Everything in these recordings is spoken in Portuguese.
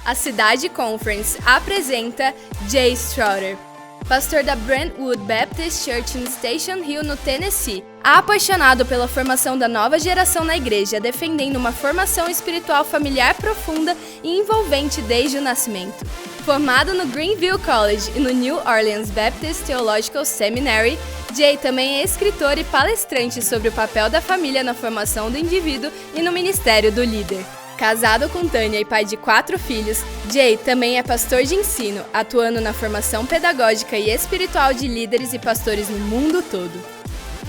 A Cidade Conference apresenta Jay Strotter, pastor da Brentwood Baptist Church em Station Hill, no Tennessee. Apaixonado pela formação da nova geração na igreja, defendendo uma formação espiritual familiar profunda e envolvente desde o nascimento. Formado no Greenville College e no New Orleans Baptist Theological Seminary, Jay também é escritor e palestrante sobre o papel da família na formação do indivíduo e no ministério do líder. Casado com Tânia e pai de 4 filhos, Jay também é pastor de ensino, atuando na formação pedagógica e espiritual de líderes e pastores no mundo todo.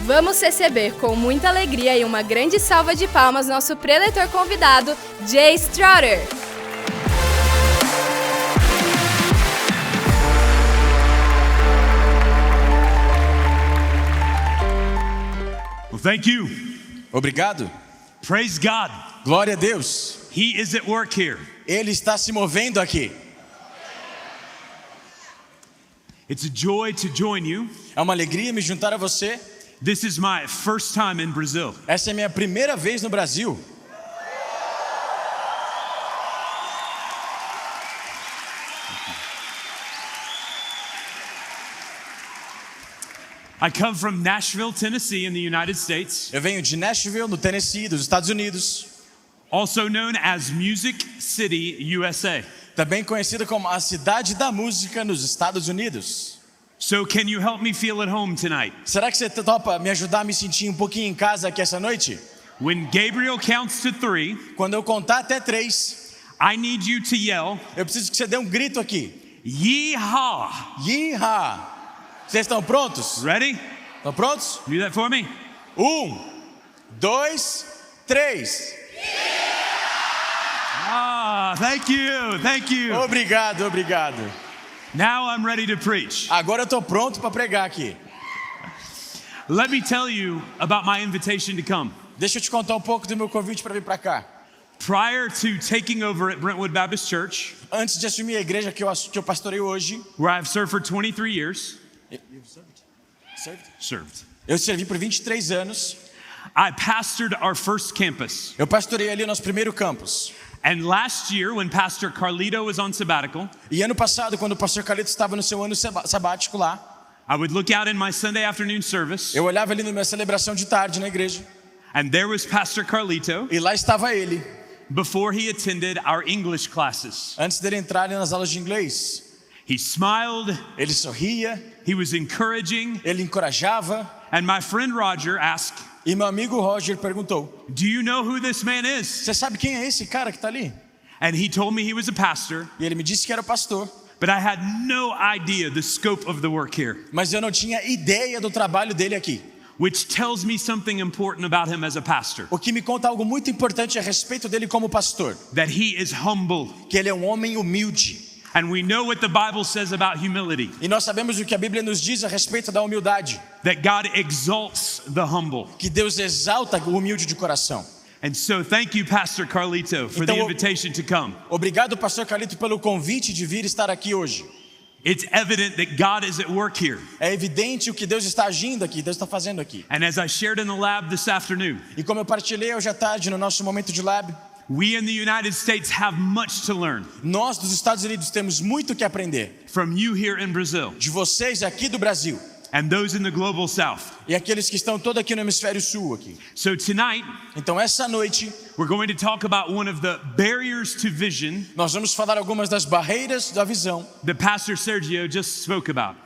Vamos receber com muita alegria e uma grande salva de palmas nosso preletor convidado, Jay Strotter. Well, thank you. Obrigado. Praise God. Glória a Deus. He is at work here. Ele está se movendo aqui. It's a joy to join you. É uma alegria me juntar a você. This is my first time in Brazil. Essa é a minha primeira vez no Brasil. I come from Nashville, Tennessee in the United States, Eu venho de Nashville, no Tennessee, dos Estados Unidos, also known as Music City, USA. também conhecida como a cidade da música nos Estados Unidos. So can you help me feel at home tonight? Será que você topa me ajudar a me sentir um pouquinho em casa aqui essa noite? When Gabriel counts to 3, Quando eu contar até 3, I need you to yell, eu preciso que você dê um grito aqui. Yeehaw! Yeehaw! Vocês estão prontos? Ready? Estão prontos? Do that for me? 1, 2, 3. Ah, thank you, thank you. Obrigado, obrigado. Now I'm ready to preach. Agora eu estou pronto para pregar aqui. Let me tell you about my invitation to come. Deixa eu te contar um pouco do meu convite para vir para cá. Prior to taking over at Brentwood Baptist Church, Antes de assumir a igreja que eu pastorei hoje, where I've served for 23 years, served. Eu servi por 23 anos. I pastored our first campus. Eu pastorei ali o nosso primeiro campus. And last year, when Pastor Carlito was on sabbatical, E ano passado, quando o pastor Carlito estava no seu ano sabático lá, I would look out in my Sunday afternoon service, eu olhava ali na minha celebração de tarde na igreja, and there was Pastor Carlito e lá estava ele, before he attended our English classes. antes dele entrar ali nas aulas de inglês. He smiled, Ele sorria, he was encouraging, ele encorajava, and my friend Roger asked, e meu amigo Roger perguntou: "Do you know who this man is?" você sabe quem é esse cara que está ali? And he told me he was a pastor, E ele me disse que era pastor, but I had no idea the scope of the work here, mas eu não tinha ideia do trabalho dele aqui. which tells me something important about him as a pastor, O que me conta algo muito importante a respeito dele como pastor, that he is humble. que ele é um homem humilde. And we know what the Bible says about humility, E nós sabemos o que a Bíblia nos diz a respeito da humildade, that God exalts the humble. que Deus exalta o humilde de coração. And so thank you, Pastor Carlito, for the Então, invitation to come. Obrigado, pastor Carlito, pelo convite de vir estar aqui hoje. It's evident that God is at work here. É evidente o que Deus está agindo aqui, Deus está fazendo aqui. And as I shared in the lab this afternoon, E como eu partilhei hoje à tarde no nosso momento de lab, we in the United States have much to learn nós dos Estados Unidos temos muito o que aprender from you here in Brazil de vocês aqui do Brasil and those in the global south. e aqueles que estão todo aqui no hemisfério sul aqui. So tonight, Então essa noite we're going to talk about one of the barriers to vision nós vamos falar algumas das barreiras da visão that Pastor Sergio just spoke about.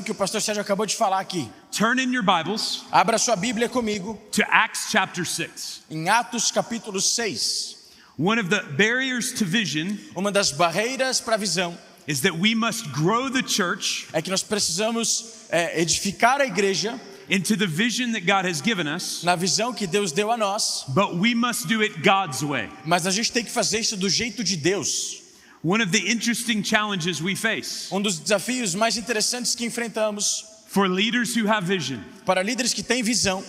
que o pastor Sérgio acabou de falar aqui. Turn in your Bibles Abra sua Bíblia comigo to Acts chapter 6. em Atos capítulo 6. One of the barriers to vision Uma das barreiras para a visão is that we must grow the church é que nós precisamos edificar a igreja into the vision that God has given us, na visão que Deus deu a nós, but we must do it God's way. mas a gente tem que fazer isso do jeito de Deus. One of the interesting challenges we face Um dos desafios mais interessantes que enfrentamos for leaders who have vision, para líderes que têm visão,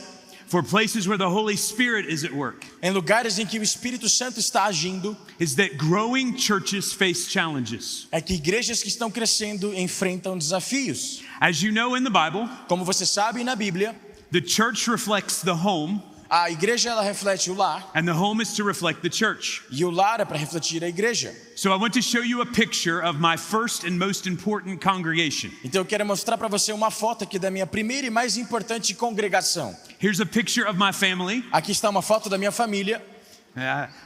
for places where the Holy Spirit is at work, em lugares em que o Espírito Santo está agindo, is that growing churches face challenges. é que igrejas que estão crescendo enfrentam desafios. As you know in the Bible, Como você sabe, na Bíblia, the church reflects the home A igreja ela reflete o lar and the home is to reflect the church. e o lar é para refletir a igreja. So I want to show you a picture of my first and most important congregation. Então eu quero mostrar para você uma foto aqui da minha primeira e mais importante congregação. Here's a picture of my family. Aqui está uma foto da minha família.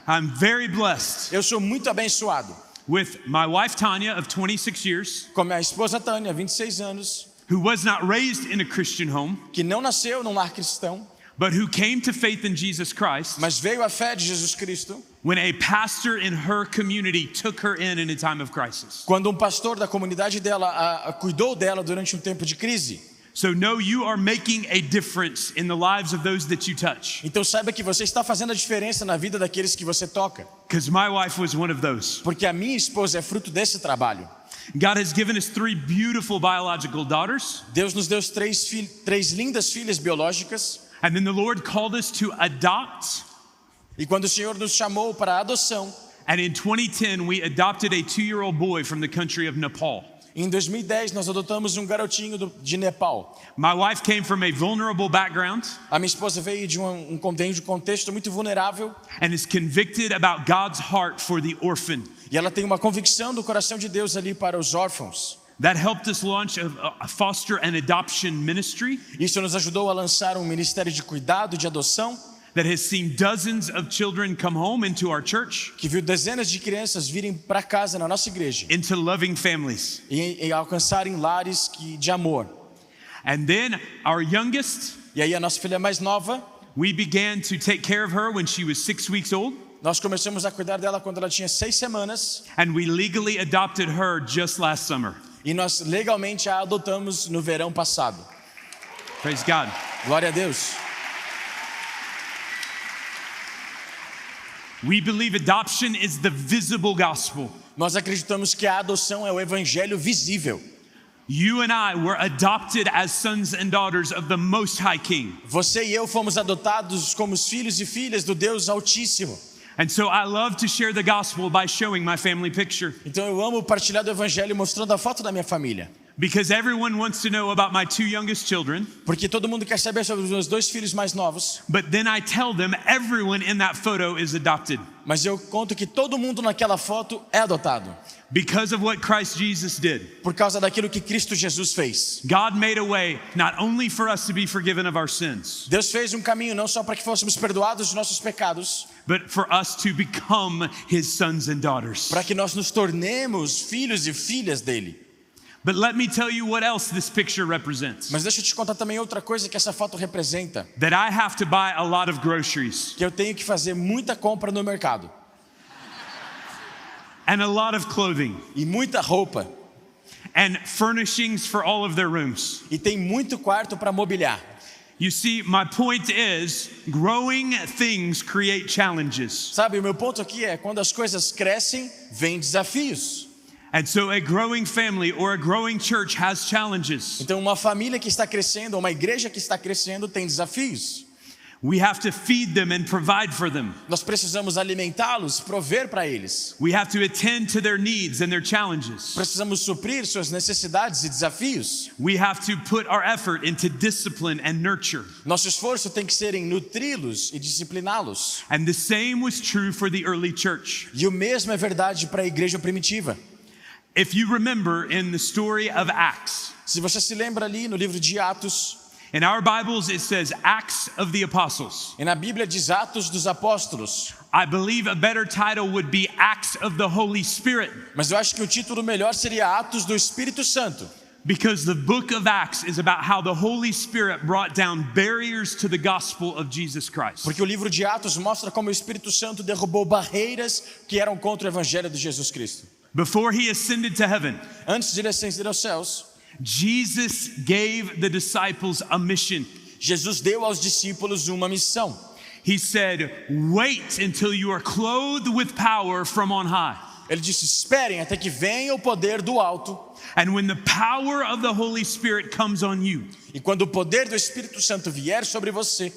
I'm very blessed Eu sou muito abençoado. with my wife Tanya of 26 years, Com minha esposa Tânia, 26 anos, who was not raised in a Christian home, que não nasceu num lar cristão, but who came to faith in Jesus Christ mas veio à fé de Jesus Cristo when a pastor in her community took her in a time of crisis. quando um pastor da comunidade dela cuidou dela durante um tempo de crise. So know you are making a difference in the lives of those that you touch, Então saiba que você está fazendo a diferença na vida daqueles que você toca, because my wife was one of those. porque a minha esposa é fruto desse trabalho. God has given us 3 beautiful biological daughters, Deus nos deu três lindas filhas biológicas, and then the Lord called us to adopt. e quando o Senhor nos chamou para a adoção, And in 2010, we adopted a 2-year-old boy from the country of Nepal. em 2010 nós adotamos um garotinho de Nepal. My wife came from a vulnerable background A minha esposa veio de um contexto muito vulnerável and is convicted about God's heart for the orphan. e ela tem uma convicção do coração de Deus ali para os órfãos. That helped us launch a foster and adoption ministry Isso nos ajudou a lançar um ministério de cuidado, de adoção, that has seen dozens of children come home into our church, que viu dezenas de crianças virem para casa na nossa igreja into loving families. e alcançarem lares de amor. And then our youngest, E aí a nossa filha mais nova, we began to take care of her when she was 6 weeks old, nós começamos a cuidar dela quando ela tinha 6 semanas and we legally adopted her just last summer. e nós legalmente a adotamos no verão passado. Praise God. Glória a Deus. We believe adoption is the visible gospel. Nós acreditamos que a adoção é o evangelho visível. You and I were adopted as sons and daughters of the Most High King. Você e eu fomos adotados como os filhos e filhas do Deus Altíssimo. And so I love to share the gospel by showing my family picture, Então eu amo partilhar do evangelho mostrando a foto da minha família. because everyone wants to know about my 2 youngest children, Porque todo mundo quer saber sobre os meus 2 filhos mais novos. but then I tell them everyone in that photo is adopted Mas eu conto que todo mundo naquela foto é adotado. because of what Christ Jesus did. Por causa daquilo que Cristo Jesus fez. God made a way not only for us to be forgiven of our sins, Deus fez um caminho não só para que fôssemos perdoados dos nossos pecados, but for us to become His sons and daughters. para que nós nos tornemos filhos e filhas dele. But let me tell you what else this picture represents. Mas deixa eu te contar também outra coisa que essa foto representa. That I have to buy a lot of groceries Que eu tenho que fazer muita compra no mercado. and a lot of clothing E muita roupa. and furnishings for all of their rooms. E tem muito quarto para mobiliar. You see, my point is, growing things create challenges. Sabe, o meu ponto aqui é, quando as coisas crescem, vem desafios. And so a growing family or a growing church has challenges. Então uma família que está crescendo, uma igreja que está crescendo tem desafios. We have to feed them and provide for them. Nós precisamos alimentá-los, prover para eles. We have to attend to their needs and their challenges. Precisamos suprir suas necessidades e desafios. We have to put our effort into discipline and nurture. Nosso esforço tem que ser em nutri-los e discipliná-los. And the same was true for the early church. E o mesmo é verdade para a igreja primitiva. If you remember in the story of Acts, Se você se lembra ali no livro de Atos, in our Bibles it says Acts of the Apostles. e na Bíblia diz Atos dos Apóstolos. I believe a better title would be Acts of the Holy Spirit, Mas eu acho que o título melhor seria Atos do Espírito Santo. because the book of Acts is about how the Holy Spirit brought down barriers to the gospel of Jesus Christ. Porque o livro de Atos mostra como o Espírito Santo derrubou barreiras que eram contra o evangelho de Jesus Cristo. Before he ascended to heaven, Antes de ele ascender aos céus, Jesus gave the disciples a mission. Jesus deu aos discípulos uma missão. He said, "Wait until you are clothed with power from on high." Ele disse: esperem até que venha o poder do alto. And when the power of the Holy Spirit comes on you, E quando o poder do Espírito Santo vier sobre você,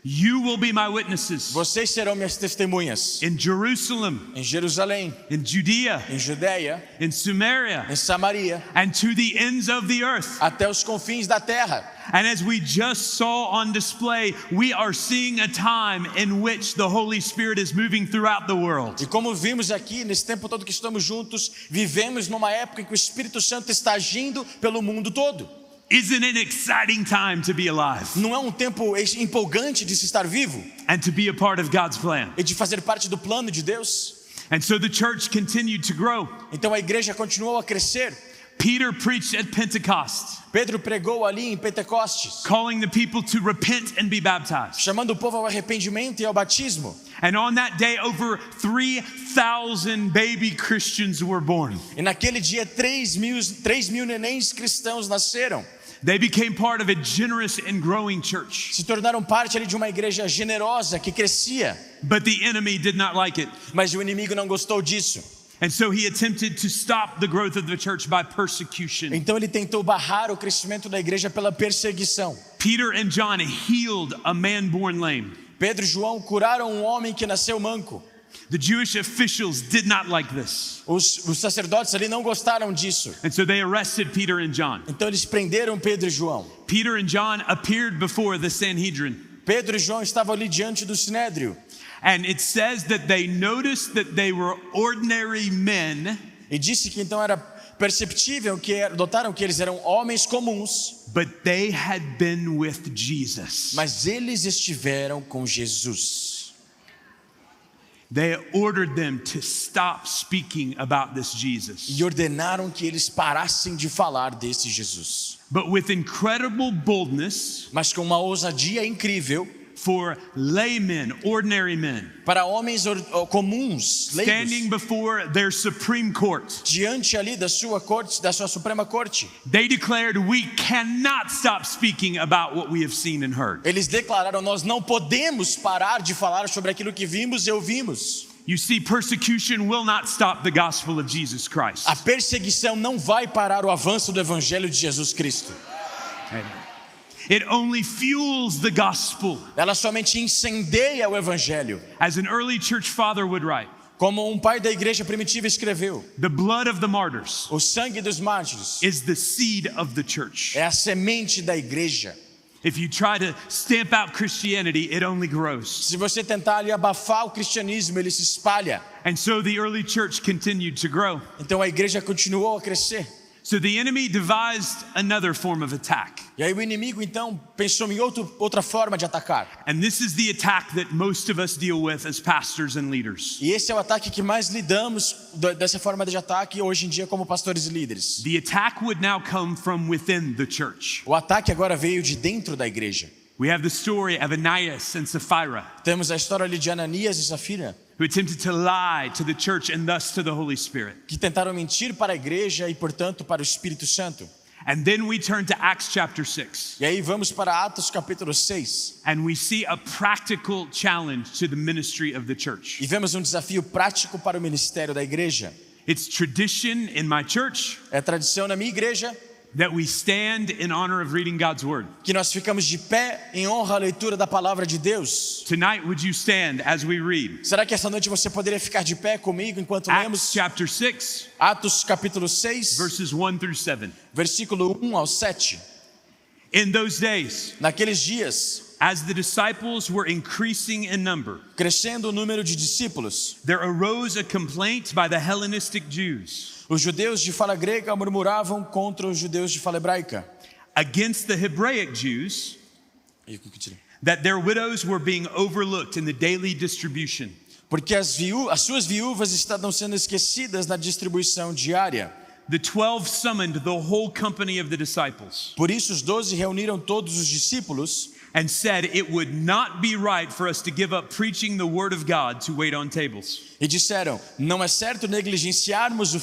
You will be my witnesses Vocês serão minhas testemunhas in Jerusalem, em Jerusalém, in Judea, em Judeia, in Samaria, em Samaria, and to the ends of the earth. até os confins da terra. And as we just saw on display, we are seeing a time in which the Holy Spirit is moving throughout the world. E como vimos aqui, nesse tempo todo que estamos juntos, vivemos numa época em que o Espírito Santo está agindo pelo mundo todo. Isn't it an exciting time to be alive Não é um tempo empolgante de se estar vivo and to be a part of God's plan? e de fazer parte do plano de Deus? And so the church continued to grow. Então a igreja continuou a crescer. Peter preached at Pentecost, Pedro pregou ali em Pentecostes, calling the people to repent and be baptized. chamando o povo ao arrependimento e ao batismo. And on that day, over 3,000 baby Christians were born. E naquele dia 3 mil nenéns cristãos nasceram. They became part of a generous and growing church. Se tornaram parte ali de uma igreja generosa que crescia. But the enemy did not like it. Mas o inimigo não gostou disso. And so he attempted to stop the growth of the church by persecution. Então ele tentou barrar o crescimento da igreja pela perseguição. Peter and John healed a man born lame. Pedro e João curaram um homem que nasceu manco. The Jewish officials did not like this. Os sacerdotes ali não gostaram disso. And so they arrested Peter and John. Então eles prenderam Pedro e João. Peter and John appeared before the Sanhedrin. Pedro e João estavam ali diante do Sinédrio. And it says that they noticed that they were ordinary men, E disse que então era perceptível que notaram que eles eram homens comuns, but they had been with Jesus. mas eles estiveram com Jesus. They ordered them to stop speaking about this Jesus. E ordenaram que eles parassem de falar desse Jesus. But with incredible boldness, Mas com uma ousadia incrível, for laymen, ordinary men, para homens comuns, standing leigos, before their Supreme Court, diante ali da sua corte, da sua Suprema Corte, they declared, "We cannot stop speaking about what we have seen and heard." eles declararam: nós não podemos parar de falar sobre aquilo que vimos e ouvimos. You see, persecution will not stop the gospel of Jesus Christ. A perseguição não vai parar o avanço do Evangelho de Jesus Cristo. It only fuels the gospel. Ela somente incendeia o Evangelho. As an early church father would write, Como um pai da igreja primitiva escreveu: the blood of the martyrs o sangue dos mártires is the seed of the church. é a semente da igreja. If you try to stamp out Christianity, it only grows. Se você tentar ali abafar o cristianismo, ele se espalha. And so the early church continued to grow. Então a igreja continuou a crescer. So the enemy devised another form of attack. E aí o inimigo então pensou em outra forma de atacar. And this is the attack that most of us deal with as pastors and leaders. E esse é o ataque que mais lidamos dessa forma de ataque hoje em dia como pastores e líderes. The attack would now come from within the church. O ataque agora veio de dentro da igreja. We have the story of Ananias and Sapphira, Temos a história ali de Ananias e Safira, who attempted to lie to the church and thus to the Holy Spirit. que tentaram mentir para a igreja e, portanto, para o Espírito Santo. And then we turn to Acts chapter 6, E aí vamos para Atos capítulo 6 and we see a practical challenge to the ministry of the church. e vemos um desafio prático para o ministério da igreja. It's tradition in my church É tradição na minha igreja that we stand in honor of reading God's word. que nós ficamos de pé em honra à leitura da palavra de Deus. Tonight, would you stand as we read? Será que essa noite você poderia ficar de pé comigo enquanto Acts lemos chapter 6, Atos capítulo 6, verses 1 through 7. versículo 1 ao 7. In those days, Naqueles dias, as the disciples were increasing in number, crescendo o número de discípulos, there arose a complaint by the Hellenistic Jews os judeus de fala grega murmuravam contra os judeus de fala hebraica. against the Hebraic Jews that their widows were being overlooked in the daily distribution. Porque as suas viúvas estavam sendo esquecidas na distribuição diária. The 12 summoned the whole company of the disciples Por isso os 12 reuniram todos os discípulos and said, "It would not be right for us to give up preaching the word of God to wait on tables." e disseram: não é certo negligenciarmos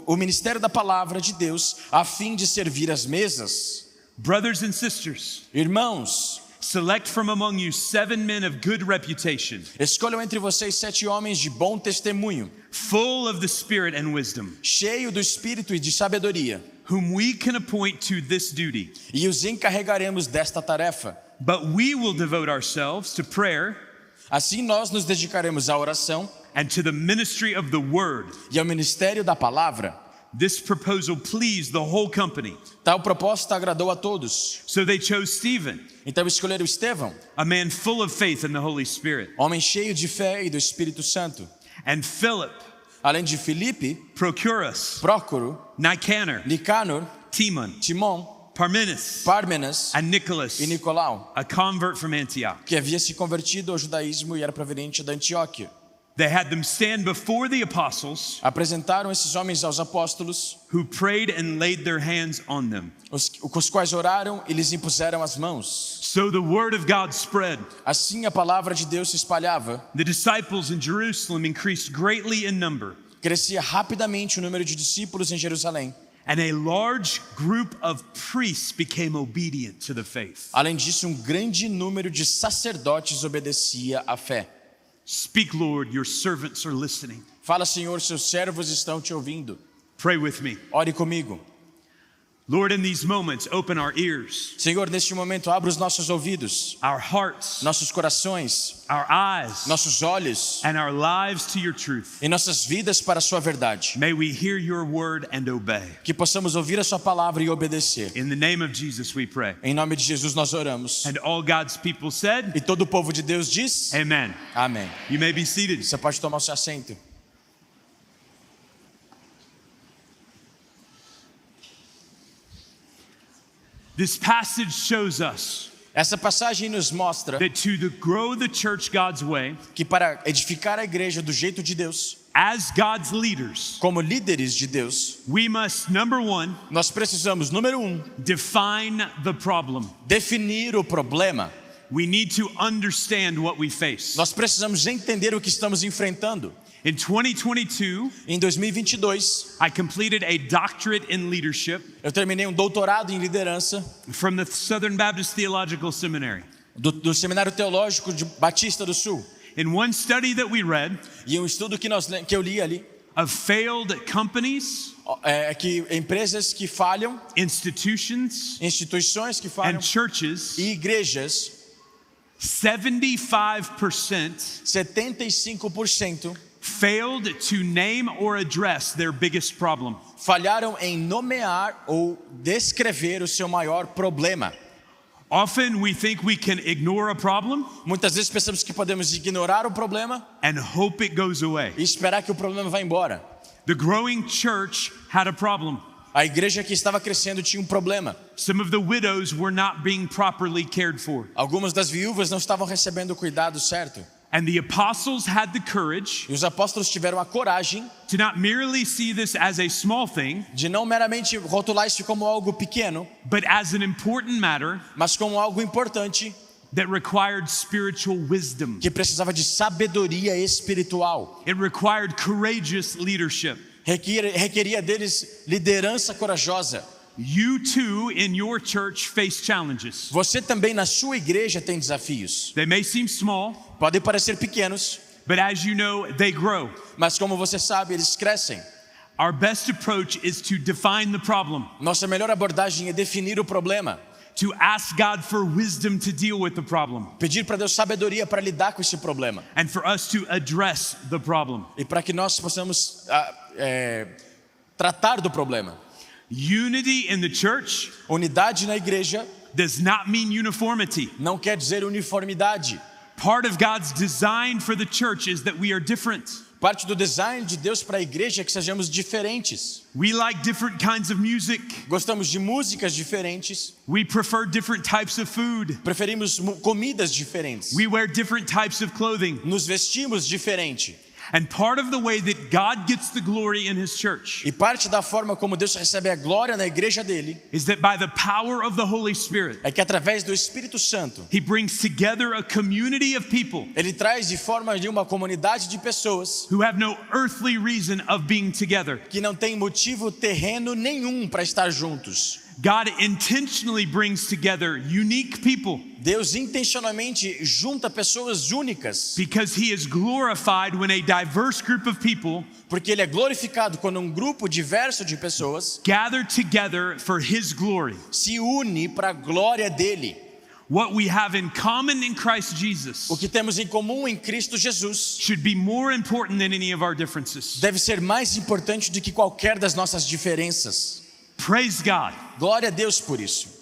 o ministério da palavra de Deus a fim de servir às mesas. Brothers and sisters, Irmãos, select from among you 7 men of good reputation, escolham entre vocês 7 homens de bom testemunho, full of the Spirit and wisdom, cheio do espírito e de sabedoria, whom we can appoint to this duty. e os encarregaremos desta tarefa. But we will devote ourselves to prayer Assim nós nos dedicaremos à oração and to the ministry of the word. e ao ministério da palavra. This proposal pleased the whole company. Tal proposta agradou a todos. So they chose Stephen, Então escolheram Estevão, a man full of faith in the Holy Spirit, homem cheio de fé e do Espírito Santo. and Philip, Além de Filipe, Prochorus, Prócoro, Nicanor, Nicanor, Timon, Timon, Parmenas, Pármenas and Nicholas, e Nicolau, a convert from Antioch. que havia se convertido ao judaísmo e era proveniente da Antioquia. They had them stand before the apostles, Apresentaram esses homens aos apóstolos, who prayed and laid their hands on them. os quais oraram e lhes impuseram as mãos. So the word of God spread. Assim a palavra de Deus se espalhava. The disciples in Jerusalem increased greatly in number, Crescia rapidamente o número de discípulos em Jerusalém. and a large group of priests became obedient to the faith. Além disso, um grande número de sacerdotes obedecia à fé. Speak, Lord, your servants are listening. Fala, Senhor, seus servos estão te ouvindo. Pray with me. Ore comigo. Lord, in these moments, open our ears, Senhor, neste momento, abra os nossos ouvidos, our hearts, nossos corações, our eyes, nossos olhos and our lives to your truth. e nossas vidas para a sua verdade. May we hear your word and obey. Que possamos ouvir a sua palavra e obedecer. In the name of Jesus we pray. Em nome de Jesus nós oramos. And all God's people said, E todo o povo de Deus diz: Amen. Amém. You may be seated. Você pode tomar o seu assento. This passage shows us Essa passagem nos mostra that grow the church God's way, que para edificar a igreja do jeito de Deus, as God's leaders, como líderes de Deus, we must, number one, nós precisamos, número 1, define the problem. definir o problema. We need to understand what we face. Nós precisamos entender o que estamos enfrentando. In 2022, Em 2022, I completed a doctorate in leadership eu terminei um doutorado em liderança from the Southern Baptist Theological Seminary. do Seminário Teológico de Batista do Sul. In one study that we read E um estudo que eu li ali, of failed companies, que empresas que falham, institutions, instituições que falham and churches, e igrejas, 75% 75% failed to name or address their biggest problem. falharam em nomear ou descrever o seu maior problema. Often we think we can ignore a problem Muitas vezes pensamos que podemos ignorar o problema and hope it goes away. e esperar que o problema vá embora. The growing church had a problem. A igreja que estava crescendo tinha um problema. Some of the widows were not being properly cared for. Algumas das viúvas não estavam recebendo o cuidado certo. And the apostles had the courage E os apóstolos tiveram a coragem to not merely see this as a small thing, de não meramente rotular isso como algo pequeno, but as an important matter mas como algo importante that required spiritual wisdom. que precisava de sabedoria espiritual. It required courageous leadership. Requeria deles liderança corajosa. You too in your church face challenges. Você também na sua igreja tem desafios. They may seem small, Podem parecer pequenos, but as you know, they grow. mas como você sabe, eles crescem. Our best approach is to define the problem, Nossa melhor abordagem é definir o problema, to ask God for wisdom to deal with the problem, pedir para Deus sabedoria para lidar com esse problema and for us to address the problem. e para que nós possamos tratar do problema. Unity in the church Unidade na igreja does not mean uniformity. não quer dizer uniformidade. Part of God's design for the church is that we are different. Parte do design de Deus para a igreja é que sejamos diferentes. We like different kinds of music. Gostamos de músicas diferentes, We prefer different types of food. preferimos comidas diferentes, We wear different types of clothing. nos vestimos diferente. And part of the way that God gets the glory in His church E parte da forma como Deus recebe a glória na igreja dele is that by the power of the Holy Spirit, é que através do Espírito Santo He brings together a community of people ele traz de forma de uma comunidade de pessoas who have no earthly reason of being together. que não tem motivo terreno nenhum para estar juntos. God intentionally brings together unique people Deus intencionalmente junta pessoas únicas, because He is glorified when a diverse group of people porque ele é glorificado quando um grupo diverso de pessoas gather together for His glory. se une para a glória dele. what we have in common in Christ Jesus O que temos em comum em Cristo Jesus should be more important than any of our differences. deve ser mais importante do que qualquer das nossas diferenças. Praise God. Glória a Deus por isso.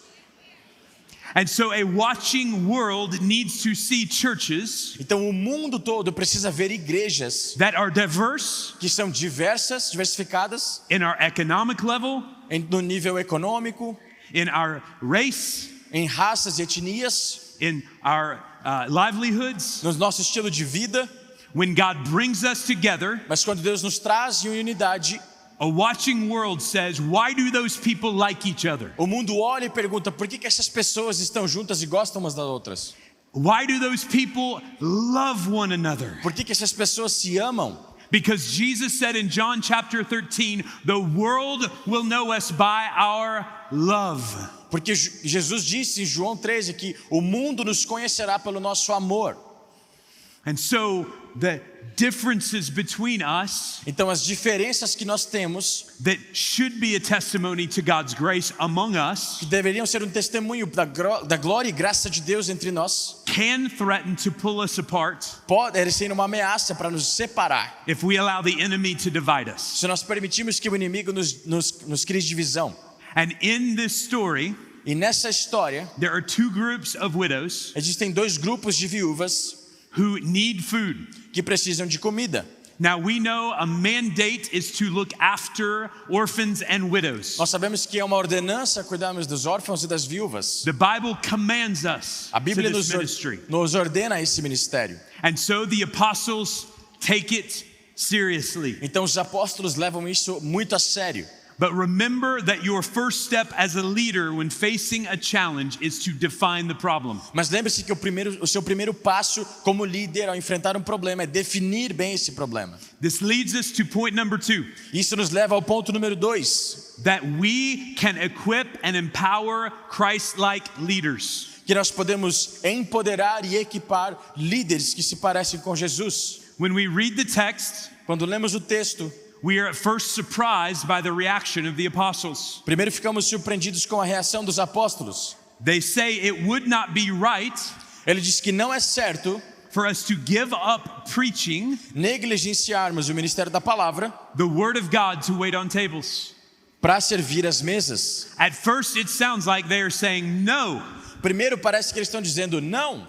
And so a watching world needs to see churches Então o mundo todo precisa ver igrejas that are diverse que são diversas, diversificadas, in our economic level, no nível econômico, in our race, em raças e etnias, in our livelihoods. no nosso estilo de vida. When God brings us together, Mas quando Deus nos traz em unidade, a watching world says, why do those people like each other? o mundo olha e pergunta: por que essas pessoas estão juntas e gostam umas das outras? Why do those people love one another? Por que essas pessoas se amam? Because Jesus said in John chapter 13, the world will know us by our love. Porque Jesus disse em João 13 que o mundo nos conhecerá pelo nosso amor. And so the differences between us Então as diferenças que nós temos, that should be a testimony to God's grace among us, que deveriam ser um testemunho da glória e graça de Deus entre nós, can threaten to pull us apart pode ser uma ameaça para nos separar, if we allow the enemy to divide us. se nós permitirmos que o inimigo nos crie divisão. And in this story, E nessa história, there are two groups of widows existem dois grupos de viúvas who need food. que precisam de comida. Now we know a mandate is to look after orphans and widows. Nós sabemos que é uma ordenança cuidarmos dos órfãos e das viúvas. The Bible commands us A to Bíblia this ministry. nos ordena esse ministério. And so the apostles take it seriously. Então os apóstolos levam isso muito a sério. But remember that your first step as a leader when facing a challenge is to define the problem. Mas lembre-se que o seu primeiro passo como líder ao enfrentar um problema é definir bem esse problema. This leads us to point number 2, Isso nos leva ao ponto número 2, that we can equip and empower Christ-like leaders. que nós podemos empoderar e equipar líderes que se parecem com Jesus. When we read the text, Quando lemos o texto, we are at first surprised by the reaction of the apostles. primeiro ficamos surpreendidos com a reação dos apóstolos. They say it would not be right Ele diz que não é certo for us to give up preaching negligenciarmos o ministério da palavra the word of God to wait on tables. para servir as mesas. At first, it sounds like they are saying no, Primeiro parece que eles estão dizendo não,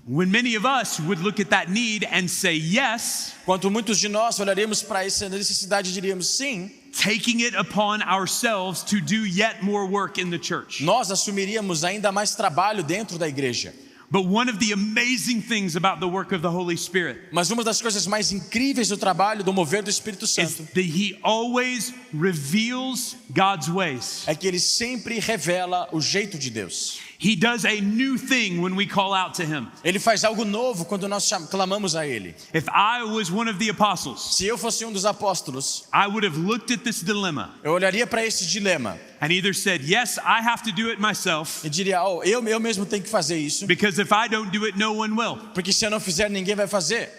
when many of us would look at that need and say yes, enquanto muitos de nós olharemos para essa necessidade e diríamos sim, taking it upon ourselves to do yet more work in the church. nós assumiríamos ainda mais trabalho dentro da igreja. But one of the amazing things about the work of the Holy Spirit Mas uma das coisas mais incríveis do trabalho do mover do Espírito is Santo that He always reveals God's ways. é que ele sempre revela o jeito de Deus. He does a new thing when we call out to Him. Ele faz algo novo quando nós clamamos a ele. If I was one of the apostles, Se eu fosse um dos apóstolos, I would have looked at this dilemma eu olharia para esse dilema and either said, yes, I have to do it myself, e diria: oh, eu mesmo tenho que fazer isso, because if I don't do it, no one will. porque se eu não fizer, ninguém vai fazer.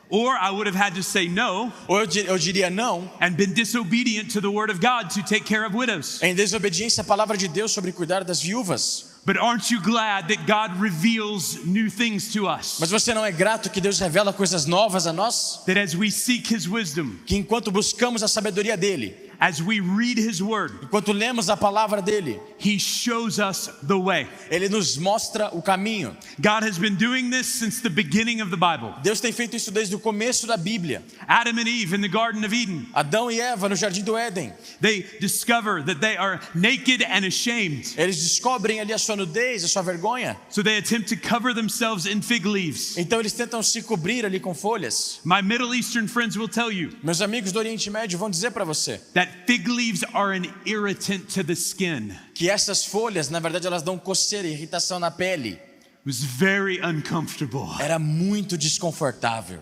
Or I would have had to say no Ou eu diria não, and been disobedient to the word of God to take care of widows. em desobediência à palavra de Deus sobre cuidar das viúvas. But aren't you glad that God reveals new things to us? Mas você não é grato que Deus revela coisas novas a nós? That as we seek His wisdom, Que enquanto buscamos a sabedoria dele, as we read His word, enquanto lemos a palavra dele, He shows us the way. ele nos mostra o caminho. God has been doing this since the beginning of the Bible. Deus tem feito isso desde o começo da Bíblia. Adam and Eve in the Garden of Eden, Adão e Eva no jardim do Éden, they discover that they are naked and ashamed. eles descobrem ali a sua nudez, a sua vergonha. So they attempt to cover themselves in fig leaves. Então eles tentam se cobrir ali com folhas. My Middle Eastern friends will tell you Meus amigos do Oriente Médio vão dizer para você that fig leaves are an irritant to the skin. que essas folhas, na verdade, elas dão coceira, irritação na pele. It was very uncomfortable. Era muito desconfortável.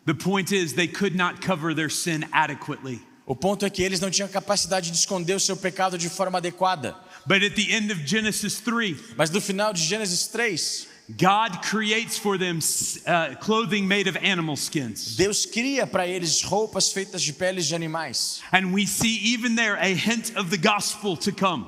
The point is, they could not cover their sin adequately. O ponto é que eles não tinham capacidade de esconder o seu pecado de forma adequada. But at the end of Genesis 3, Mas no final de Gênesis 3, God creates for them clothing made of animal skins. Deus cria para eles roupas feitas de peles de animais. And we see even there a hint of the gospel to come.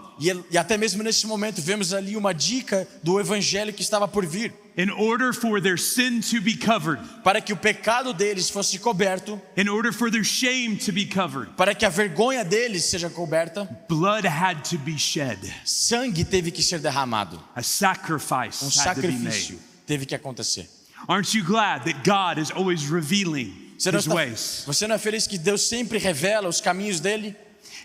E até mesmo nesse momento vemos ali uma dica do evangelho que estava por vir. In order for their sin to be covered, Para que o pecado deles fosse coberto, in order for their shame to be covered, para que a vergonha deles seja coberta, blood had to be shed. sangue teve que ser derramado. A sacrifice had to be Sacrifício made. teve que acontecer. Aren't you glad that God is always revealing His ways? Você não é feliz que Deus sempre revela os caminhos dele?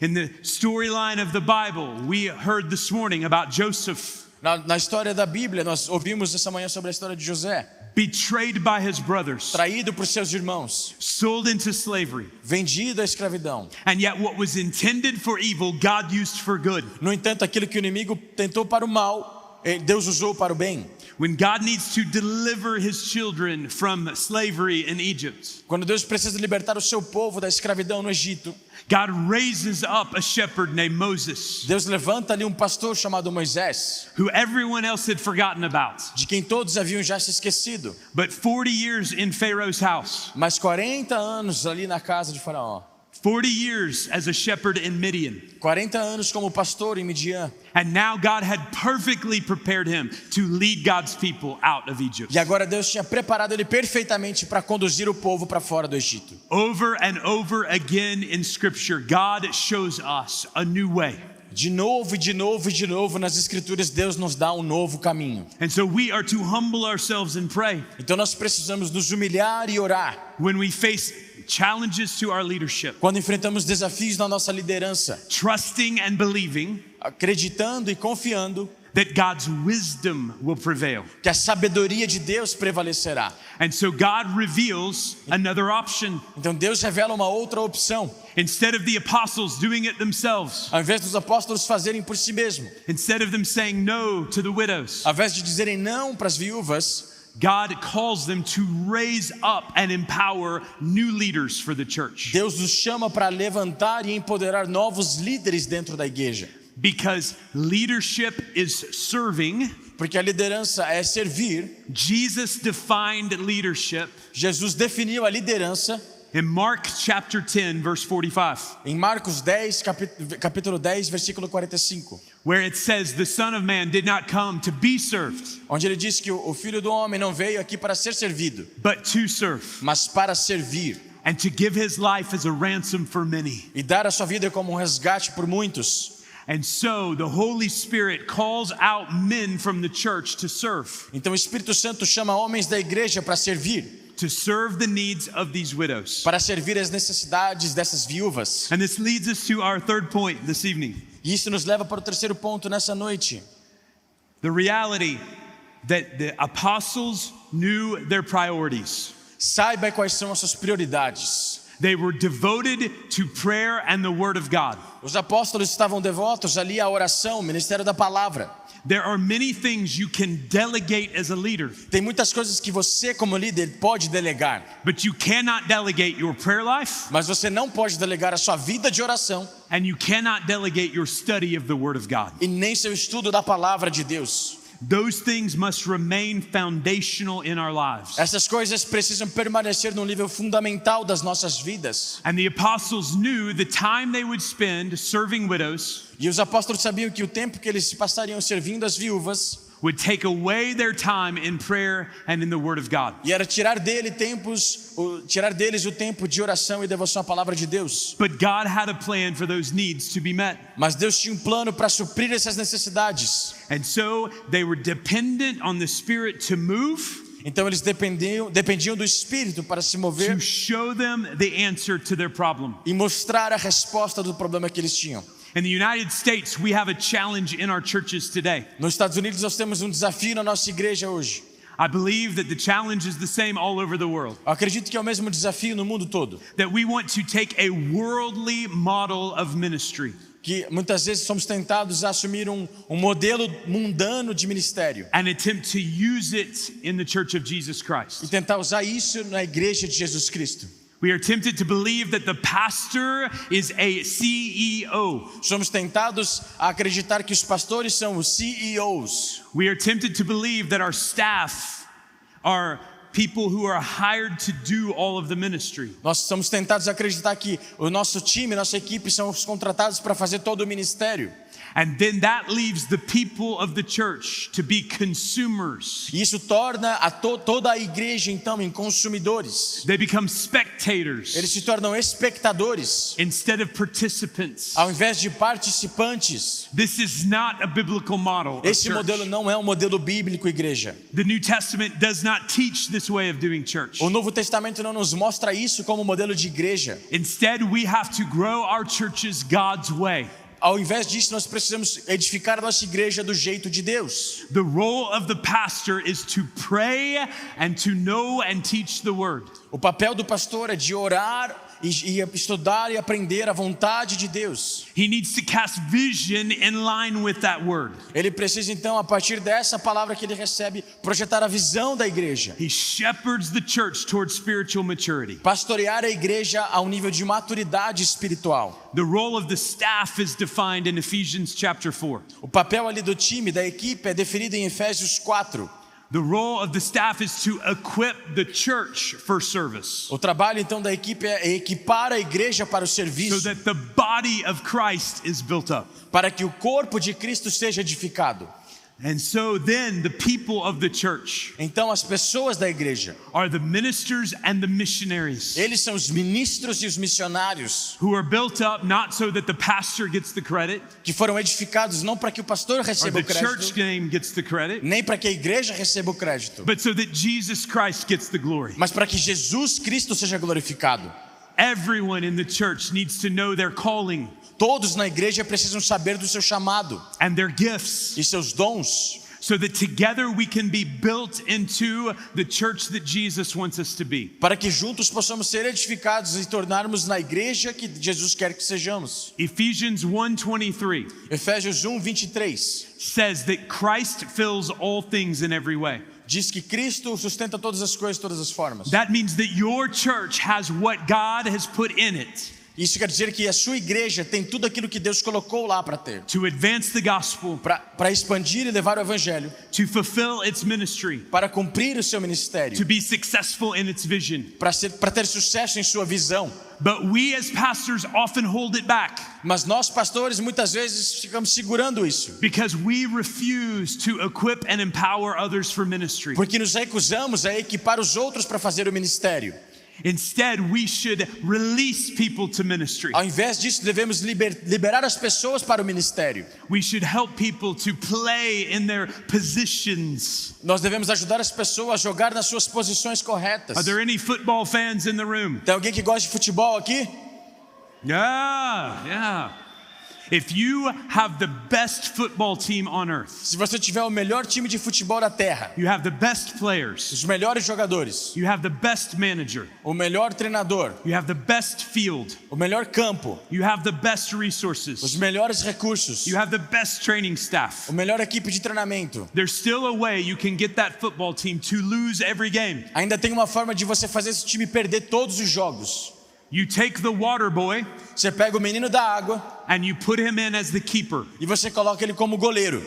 In the storyline of the Bible, we heard this morning about Joseph, Na história da Bíblia, nós ouvimos essa manhã sobre a história de José, betrayed by his brothers, traído por seus irmãos, sold into slavery. vendido à escravidão. And yet what was intended for evil, God used for good. No entanto, aquilo que o inimigo tentou para o mal, Deus usou para o bem. When God needs to deliver his children from slavery in Egypt, Quando Deus precisa libertar o seu povo da escravidão no Egito, God raises up a shepherd named Moses, Deus levanta ali um pastor chamado Moisés, who everyone else had forgotten about. de quem todos haviam já se esquecido. But 40 years in Pharaoh's house, Mas 40 anos ali na casa de Faraó, 40 years as a shepherd in Midian. 40 anos como pastor em Midian. And now God had perfectly prepared him to lead God's people out of Egypt. E agora Deus tinha preparado ele perfeitamente para conduzir o povo para fora do Egito. Over and over again in Scripture, God shows us a new way. De novo e de novo e de novo nas escrituras Deus nos dá um novo caminho. And so we are to humble ourselves and pray Então nós precisamos nos humilhar e orar when we face challenges to our leadership, quando enfrentamos desafios na nossa liderança, trusting and believing acreditando e confiando that God's wisdom will prevail. que a sabedoria de Deus prevalecerá. And so God reveals another option. Então Deus revela uma outra opção. Instead of the apostles doing it themselves, Ao invés dos apóstolos fazerem por si mesmos, instead of them saying no to the widows, ao invés de dizerem não para as viúvas, God calls them to raise up and empower new leaders for the church. Deus nos chama para levantar e empoderar novos líderes dentro da igreja. Because leadership is serving. Porque a liderança é servir. Jesus defined leadership Jesus definiu a liderança in Mark chapter 10, verse 45, em Marcos 10, capítulo 10, versículo 45, where it says, the Son of Man did not come to be served, onde ele diz que o Filho do Homem não veio aqui para ser servido, but to serve, mas para servir and to give his life as a ransom for many. e dar a sua vida como um resgate por muitos. And so the Holy Spirit calls out men from the church to serve. Então o Espírito Santo chama homens da igreja para servir, To serve the needs of these widows. para servir as necessidades dessas viúvas. And this leads us to our third point this evening. E isso nos leva para o terceiro ponto nessa noite. The reality that the apostles knew their priorities. Saiba quais são as suas prioridades. They were devoted to prayer and the word of God. Os apóstolos estavam devotos ali à oração, ao ministério da palavra. There are many things you can delegate as a leader, Tem muitas coisas que você como líder pode delegar, but you cannot delegate your prayer life mas você não pode delegar a sua vida de oração and you cannot delegate your study of the word of God. e nem seu estudo da palavra de Deus. Those things must remain foundational in our lives. Essas coisas precisam permanecer no nível fundamental das nossas vidas. And the apostles knew the time they would spend serving widows E os apóstolos sabiam que o tempo que eles passariam servindo as viúvas would take away their time in prayer and in the word of God. e era tirar deles o tempo de oração e devoção à palavra de Deus. But God had a plan for those needs to be met. Mas Deus tinha um plano para suprir essas necessidades. And so they were dependent on the Spirit to move, Então eles dependiam do Espírito para se mover to show them the answer to their problem. e mostrar a resposta do problema que eles tinham. In the United States, we have a challenge in our churches today. Nos Estados Unidos nós temos um desafio na nossa igreja hoje. I believe that the challenge is the same all over the world. Eu acredito que é o mesmo desafio no mundo todo. That we want to take a worldly model of ministry Que muitas vezes somos tentados a assumir um modelo mundano de ministério and attempt to use it in the church of Jesus e Christ. tentar usar isso na igreja de Jesus Cristo. We are tempted to believe that the pastor is a CEO. Somos tentados a acreditar que os pastores são os CEOs. We are tempted to believe that our staff are people who are hired to do all of the ministry. Nós somos tentados a acreditar que o nosso time, nossa equipe são os contratados para fazer todo o ministério. And then that leaves the people of the church to be consumers. E isso torna toda a igreja então em consumidores. They become spectators Eles se tornam espectadores instead of participants. ao invés de participantes. This is not a biblical model of Esse church. modelo não é um modelo bíblico, igreja. The New Testament does not teach this way of doing church. O Novo Testamento não nos mostra isso como modelo de igreja. Instead, we have to grow our churches God's way. Ao invés disso, nós precisamos edificar a nossa igreja do jeito de Deus. The role of the pastor is to pray and to know and teach the word. O papel do pastor é de orar e estudar e aprender a vontade de Deus. He needs to cast vision in line with that word. Ele precisa então, a partir dessa palavra que ele recebe, projetar a visão da igreja. He shepherds the church towards spiritual maturity. Pastorear a igreja ao nível de maturidade espiritual. The role of the staff is defined in Ephesians chapter 4. O papel ali do time, da equipe, é definido em Efésios 4. The role of the staff is to equip the church for service, O trabalho então da equipe é equipar a igreja para o so serviço, that the body of Christ is built up. para que o corpo de Cristo seja edificado. And so then the people of the church Então as pessoas da igreja, are the ministers and the missionaries eles são os ministros e os missionários who are built up not so that the pastor gets the credit que foram edificados não para que o pastor or receba the o church crédito, name gets the credit, nem para que a igreja receba o crédito, but so that Jesus Christ gets the glory. mas para que Jesus Cristo seja glorificado. Everyone in the church needs to know their calling Todos na igreja precisam saber do seu chamado and their gifts, e seus dons, so that together we can be built into the church that Jesus wants us to be. para que juntos possamos ser edificados e tornarmos na igreja que Jesus quer que sejamos. Ephesians 1:23 Efésios 1:23 says that Christ fills all things in every way. diz que Cristo sustenta todas as coisas, todas as formas. That means that your church has what God has put in it Isso quer dizer que a sua igreja tem tudo aquilo que Deus colocou lá para ter, to advance the gospel, para expandir e levar o evangelho, to fulfill its ministry, para cumprir o seu ministério, to be successful in its vision. para ter sucesso em sua visão. But we as pastors often hold it back Mas nós pastores muitas vezes ficamos segurando isso, because we refuse to equip and empower others for ministry. porque nos recusamos a equipar os outros para fazer o ministério. Instead, we should release people to ministry. Ao invés disso, devemos liberar as pessoas para o ministério. We should help people to play in their positions. Nós devemos ajudar as pessoas a jogar nas suas posições corretas. Are there any football fans in the room? Tem alguém que gosta de futebol aqui? Yeah. If you have the best football team on earth, Se você tiver o melhor time de futebol da terra, you have the best players, os melhores jogadores, you have the best manager, o melhor treinador, you have the best field, o melhor campo, you have the best os resources, melhores recursos, you have the best training staff. o melhor equipe de treinamento. There's still a way you can get that football team to lose every game. Ainda tem uma forma de você fazer esse time perder todos os jogos. You take the water boy Você pega o menino da água and you put him in as the keeper. e você coloca ele como goleiro.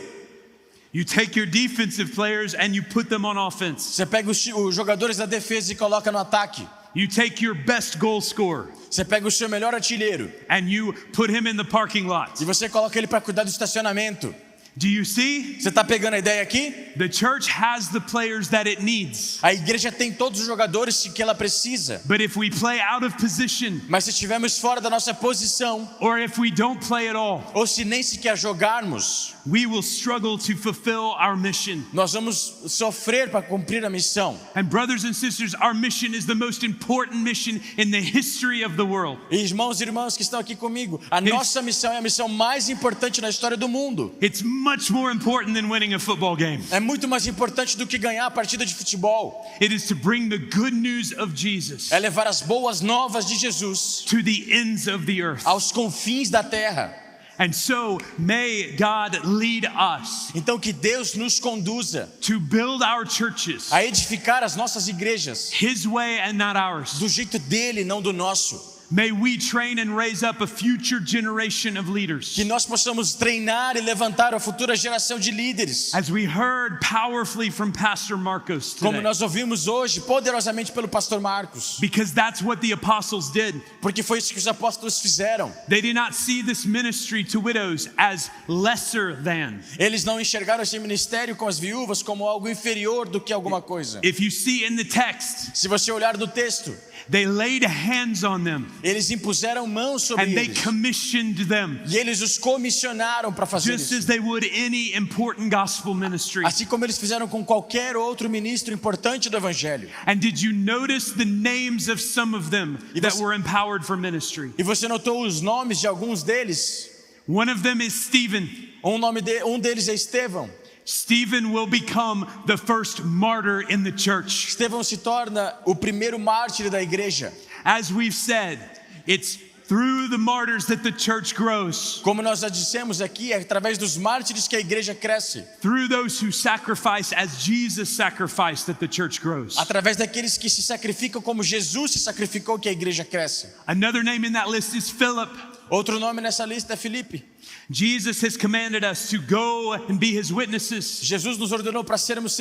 You take your defensive players and you put them on offense. Você pega os jogadores da defesa e coloca no ataque. You take your best goal scorer Você pega o seu melhor artilheiro and you put him in the parking lot. e você coloca ele para cuidar do estacionamento. Do you see? Você está pegando a ideia aqui? The church has the players that it needs. A igreja tem todos os jogadores que ela precisa. But if we play out of position, Mas se estivermos fora da nossa posição, or if we don't play at all, ou se nem sequer jogarmos, we will struggle to fulfill our mission. nós vamos sofrer para cumprir a missão. And brothers and sisters, our mission is the most important mission in the history of the world. E irmãos e irmãs que estão aqui comigo, a nossa missão é a missão mais importante na história do mundo. It's much more important than winning a football game. É muito mais importante do que ganhar a partida de futebol. It is to bring the good news of Jesus É levar as boas novas de Jesus to the ends of the earth. aos confins da terra. And so may God lead us Então que Deus nos conduza to build our churches a edificar as nossas igrejas His way and not ours. do jeito dele, não do nosso. May we train and raise up a future generation of leaders. Que nós possamos treinar e levantar a futura geração de líderes. As we heard powerfully from Pastor Marcos Como today. nós ouvimos hoje poderosamente pelo pastor Marcos. Because that's what the apostles did. Porque foi isso que os apóstolos fizeram. They did not see this ministry to widows as lesser than. Eles não enxergaram esse ministério com as viúvas como algo inferior do que alguma coisa. If you see in the text, Se você olhar no texto, they laid hands on them eles impuseram mãos sobre and they eles. commissioned them, E eles os comissionaram para fazer just isso. as they would any important gospel ministry. Assim como eles fizeram com qualquer outro ministro importante do evangelho. And did you notice the names of some of them that você- were empowered for ministry? E você notou os nomes de alguns deles? One of them is Stephen. Um deles é Estevão. Stephen will become the first martyr in the church. Estevão se torna o primeiro mártir da igreja. As we've said, it's through the martyrs that the church grows. Como nós já dissemos aqui, é através dos mártires que a igreja cresce. Through those who sacrifice as Jesus sacrificed that the church grows. Através daqueles que se sacrificam como Jesus se sacrificou que a igreja cresce. Another name in that list is Philip. Outro nome nessa lista é Filipe. Jesus has commanded us to go and be his witnesses Jesus nos ordenou para sermos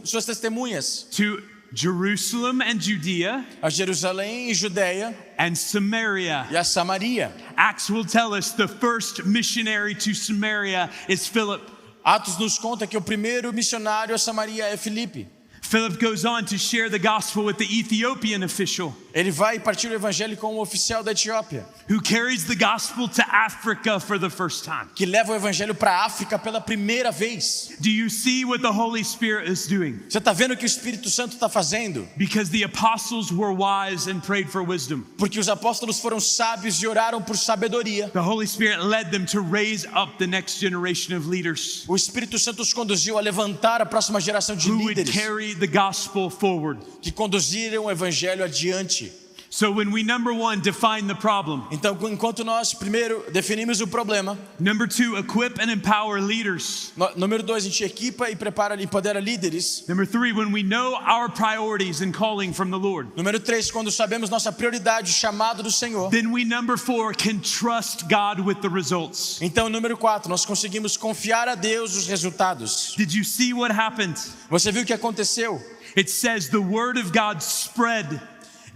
suas testemunhas to Jerusalem and Judea a Jerusalém e Judeia and Samaria. e a Samaria. Acts will tell us the first missionary to Samaria is Philip. Atos nos conta que o primeiro missionário a Samaria é Filipe. Philip goes on to share the gospel with the Ethiopian official Ele vai partir o evangelho com um oficial da Etiópia, who carries the gospel to Africa for the first time. que leva o evangelho para a África pela primeira vez. Do you see what the Holy Spirit is doing? Você está vendo o que o Espírito Santo está fazendo? Because the apostles were wise and prayed for wisdom. Porque os apóstolos foram sábios e oraram por sabedoria. The Holy Spirit led them to raise up the next generation of leaders O Espírito Santo os conduziu a levantar a próxima geração de who would líderes carry the gospel forward. que conduziram o evangelho adiante. So when we, number one, define the problem, Então, enquanto nós primeiro definimos o problema, number two, equip and empower leaders, número 2, a gente equipa e prepara e empodera líderes. number three, when we know our priorities and calling from the Lord, Número 3, quando sabemos nossa prioridade, o chamado do Senhor. then we, number four, can trust God with the results. Então, número 4, nós conseguimos confiar a Deus os resultados. Did you see what happened? Você viu o que aconteceu? It says the word of God spread.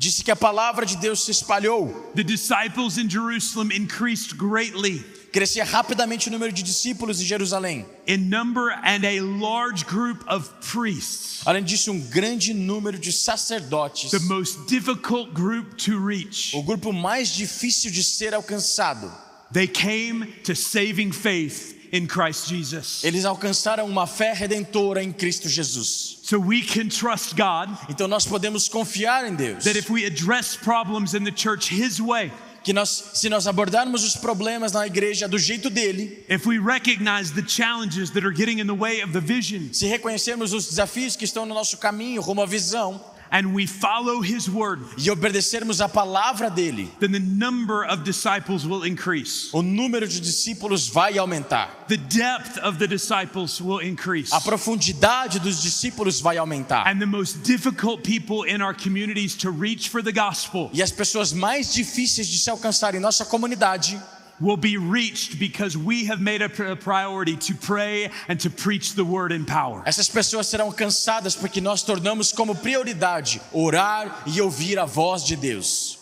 Disse que a palavra de Deus se espalhou. The disciples in Jerusalem increased greatly Crescia rapidamente o número de discípulos em Jerusalém. in number, and a large group of priests, Além disso, um grande número de sacerdotes. the most difficult group to reach. O grupo mais difícil de ser alcançado. They came to saving faith in Christ Jesus. Eles alcançaram uma fé redentora em Cristo Jesus. So we can trust God Então nós podemos confiar em Deus. that if we address problems in the church His way, Que se nós abordarmos os problemas na igreja do jeito dele, if we recognize the challenges that are getting in the way of the vision, se reconhecermos os desafios que estão no nosso caminho rumo à visão, and we follow His word, e obedecermos a palavra dele, then the number of disciples will increase. o número de discípulos vai aumentar. The depth of the disciples will increase. A profundidade dos discípulos vai aumentar. And the most difficult people in our communities to reach for the gospel E as pessoas mais difíceis de se alcançar em nossa comunidade will be reached because we have made a priority to pray and to preach the word in power. essas pessoas serão alcançadas porque nós tornamos como prioridade orar e ouvir a voz de Deus.